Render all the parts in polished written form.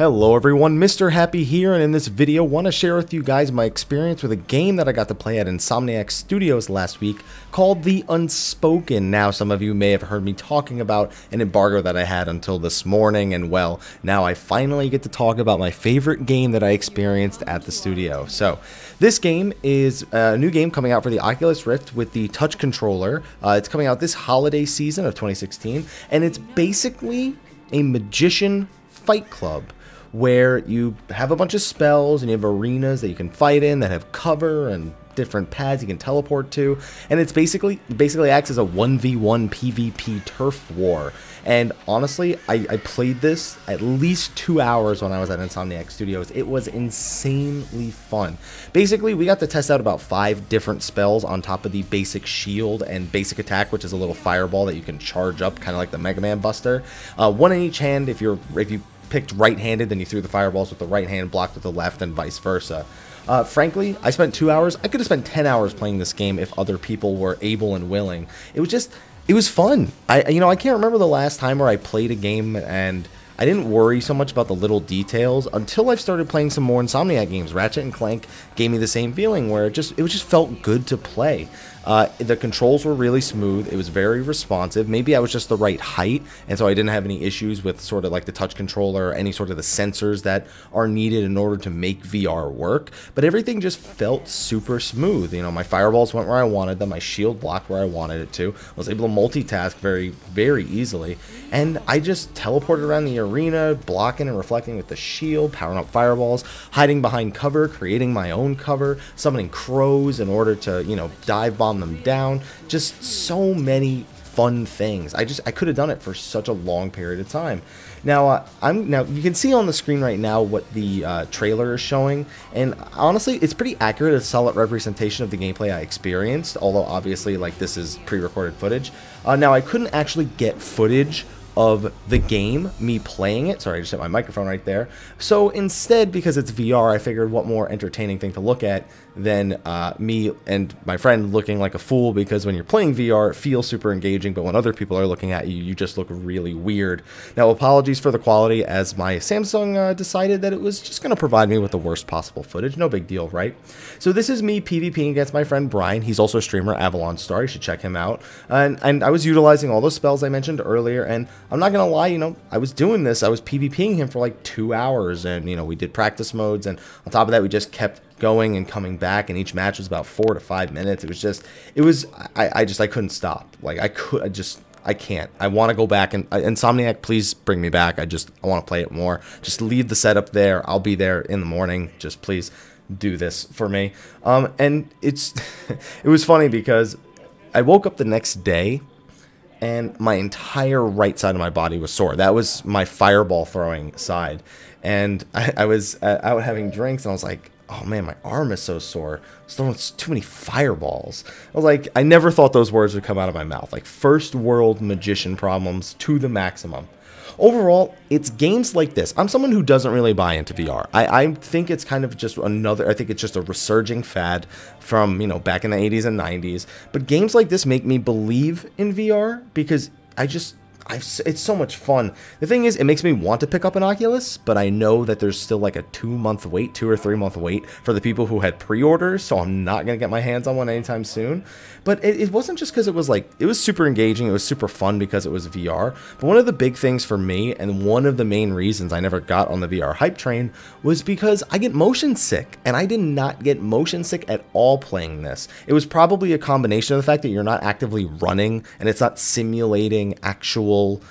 Hello everyone, Mr. Happy here, and in this video want to share with you guys my experience with a game that I got to play at Insomniac Studios last week called the Unspoken. Now some of you may have heard me talking about an embargo that I had until this morning, and well, now I finally get to talk about my favorite game that I experienced at the studio. So this game is a new game coming out for the Oculus Rift with the touch controller. It's coming out this holiday season of 2016, and it's basically a magician fight club, where you have a bunch of spells and you have arenas that you can fight in that have cover and different paths you can teleport to, and it basically acts as a 1v1 PvP turf war. And honestly, I played this at least 2 hours when I was at Insomniac Studios. It was insanely fun. Basically, we got to test out about 5 different spells on top of the basic shield and basic attack, which is a little fireball that you can charge up, kind of like the Mega Man Buster. One in each hand. If you picked right-handed, then you threw the fireballs with the right hand, blocked with the left, and vice versa. Frankly, I spent 2 hours. I could have spent 10 hours playing this game if other people were able and willing. It was fun. I can't remember the last time where I played a game and I didn't worry so much about the little details until I've started playing some more Insomniac games. Ratchet and Clank gave me the same feeling where it just felt good to play. The controls were really smooth. It was very responsive. Maybe I was just the right height, and so I didn't have any issues with sort of like the touch controller or any sort of the sensors that are needed in order to make VR work. But everything just felt super smooth. You know, my fireballs went where I wanted them. My shield blocked where I wanted it to. I was able to multitask very, very easily. And I just teleported around the arena, blocking and reflecting with the shield, powering up fireballs, hiding behind cover, creating my own cover, summoning crows in order to, dive bomb them down. Just so many fun things. I could have done it for such a long period of time. Now you can see on the screen right now what the trailer is showing, and honestly it's pretty accurate. It's a solid representation of the gameplay I experienced, although obviously like this is pre-recorded footage. Now I couldn't actually get footage of the game, me playing it. Sorry, I just hit my microphone right there. So instead, because it's VR, I figured what more entertaining thing to look at than me and my friend looking like a fool, because when you're playing VR, it feels super engaging, but when other people are looking at you, you just look really weird. Now, apologies for the quality, as my Samsung decided that it was just going to provide me with the worst possible footage. No big deal, right? So this is me PvPing against my friend Brian. He's also a streamer, Avalon Star. You should check him out. And I was utilizing all those spells I mentioned earlier, and I'm not gonna lie, I was doing this. I was PvPing him for like 2 hours, and we did practice modes, and on top of that, we just kept going and coming back, and each match was about 4 to 5 minutes. I couldn't stop. Like I can't. I want to go back, and Insomniac, please bring me back. I want to play it more. Just leave the setup there. I'll be there in the morning. Just please do this for me. And it was funny because I woke up the next day, and my entire right side of my body was sore. That was my fireball throwing side. And I was out having drinks, and I was like, oh man, my arm is so sore. I was throwing too many fireballs. I was like, I never thought those words would come out of my mouth. Like, first world magician problems to the maximum. Overall, it's games like this. I'm someone who doesn't really buy into VR. I think it's kind of just I think it's just a resurging fad from, back in the 80s and 90s. But games like this make me believe in VR because it's so much fun. The thing is, it makes me want to pick up an Oculus, but I know that there's still like a 2-month wait, 2 or 3 month wait for the people who had pre-orders, so I'm not going to get my hands on one anytime soon. But it wasn't just because it was super engaging, it was super fun because it was VR, but one of the big things for me, and one of the main reasons I never got on the VR hype train, was because I get motion sick, and I did not get motion sick at all playing this. It was probably a combination of the fact that you're not actively running, and it's not simulating actual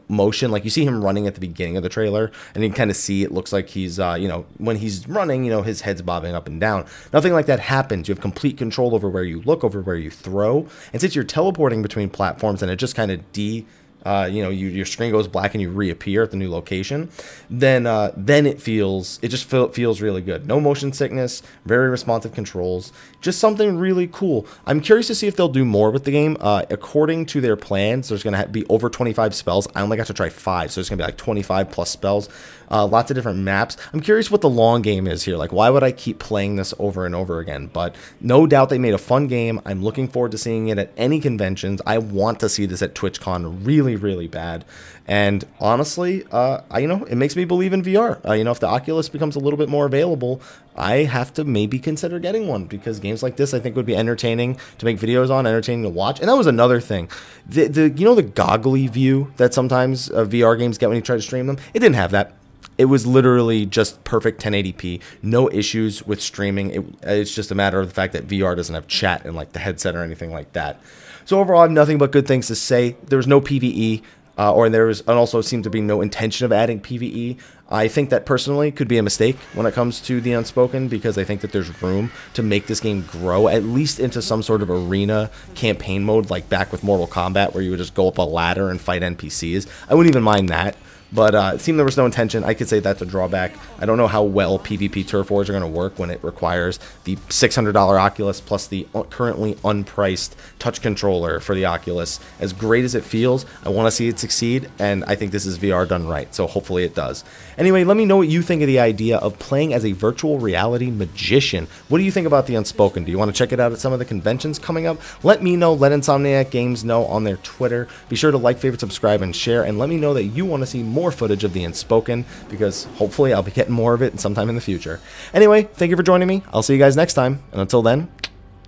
motion. Like, you see him running at the beginning of the trailer, and you can kind of see it looks like he's when he's running, his head's bobbing up and down. Nothing like that happens. You have complete control over where you look, over where you throw, and since you're teleporting between platforms and it just kind of your screen goes black and you reappear at the new location, then it just feels really good. No motion sickness, very responsive controls, just something really cool. I'm curious to see if they'll do more with the game. According to their plans, there's going to be over 25 spells. I only got to try 5, so it's going to be like 25 plus spells. Lots of different maps. I'm curious what the long game is here. Like, why would I keep playing this over and over again? But no doubt they made a fun game. I'm looking forward to seeing it at any conventions. I want to see this at TwitchCon really really, really bad. And honestly, it makes me believe in VR. If the Oculus becomes a little bit more available, I have to maybe consider getting one, because games like this I think would be entertaining to make videos on, entertaining to watch. And that was another thing. The goggly view that sometimes VR games get when you try to stream them, it didn't have that. It was literally just perfect 1080p, no issues with streaming. It's just a matter of the fact that VR doesn't have chat in like the headset or anything like that. So overall, I have nothing but good things to say. There was no PvE. And also seemed to be no intention of adding PvE. I think that personally could be a mistake when it comes to the Unspoken, because I think that there's room to make this game grow, at least into some sort of arena campaign mode, like back with Mortal Kombat, where you would just go up a ladder and fight NPCs. I wouldn't even mind that. But it seemed there was no intention. I could say that's a drawback. I don't know how well PvP Turf Wars are going to work when it requires the $600 Oculus plus the currently unpriced touch controller for the Oculus. As great as it feels, I want to see it succeed, and I think this is VR done right, so hopefully it does. Anyway, let me know what you think of the idea of playing as a virtual reality magician. What do you think about the Unspoken? Do you want to check it out at some of the conventions coming up? Let me know. Let Insomniac Games know on their Twitter. Be sure to like, favorite, subscribe, and share, and let me know that you want to see more footage of the Unspoken, because hopefully I'll be getting more of it sometime in the future. Anyway, thank you for joining me. I'll see you guys next time, and until then,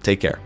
take care.